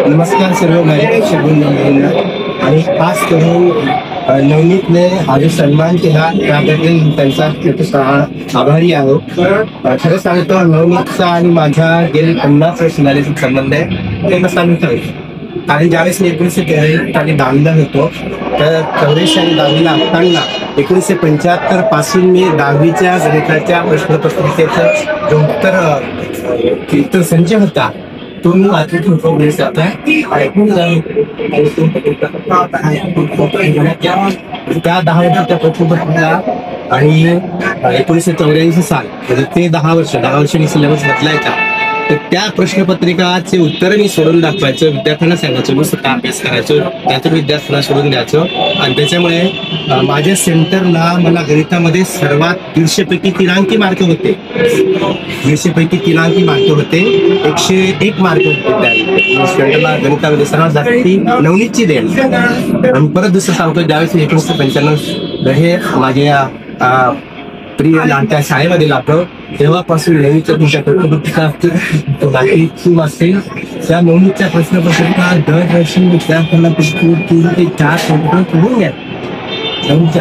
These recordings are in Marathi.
नमस्कार सर्व माझ्या शगुनला आणि खास करून नवनीतने हा जो सन्मान केला त्याबद्दल त्यांचा आभारी आहोत. खरं सांगतो नवनीतचा आणि माझा गेले 50 वर्ष झाले संबंध आहे ते कसा मी आणि ज्यावेळेस मी 1993 आणि 10वीला होतो तर 84 आणि 10वीला असताना 1975 पासून मी 10वीच्या गणिताच्या प्रश्नपत्रिकेचं जो उत्तर संच होता तो मी वाचून होतो. त्या 10 त्या प्रश्नपत्रिका आणि 1984 साल म्हणजे ते 10 वर्षांनी सिलेबस बदलायचा तर त्या प्रश्नपत्रिकाचे उत्तर मी सोडून दाखवायचं, विद्यार्थ्यांना सांगायचं मी स्वतः अभ्यास करायचो, त्यातून विद्यार्थ्यांना सोडून द्यायचो आणि त्याच्यामुळे माझ्या सेंटरला मला गणितामध्ये सर्वात 150 पैकी 3 मार्क होते. 150 पैकी 3 मार्क होते. 101 मार्क होते. सेंटरला गणितामध्ये सर्वात जास्ती नवनीतची देण. आणि परत दुसरं सांगतो ज्यावेळेस 1995 हे माझ्या प्रिय लहानच्या शाळेमध्ये लागलो तेव्हापासून नवनीतच्या तुमच्या प्रश्नपत्रिका असेल त्या नवनीतच्या प्रश्नपत्रिका दरवर्षी विद्यार्थ्यांना 3 ते 4 करून घ्या. नवनीतचं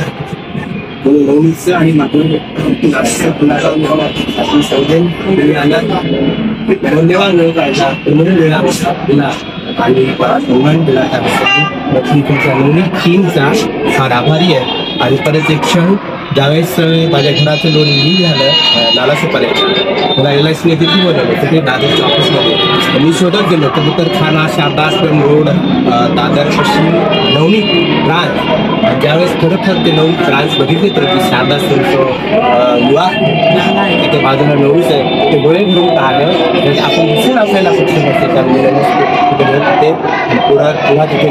आणि आणि सन्मान दिला तुमच्या नवनीत टीमचा फार आभारी आहे. आणि परत एक क्षण ज्यावेळेस माझ्या घराचं लोन मी झालं नालासोपाऱ्याच्या मला LIC तिथे बोलवलं तिथे दादरच्या ऑफिसमध्ये मी शोधत गेलो तर खाना शारदाश्रम रोड दादर पश्चिम नवनीत ब्रांच. ज्यावेळेस खरोखर ते नवनीत ब्रांच बघितली तर ती शारदाश्रमचं युवा तिथे बाजूला नवनीत आहे ते डोळे भरून पाहिलं म्हणजे आपण दिसून आपल्याला सक्षम असते त्या मुलांनी ते पुन्हा तिथे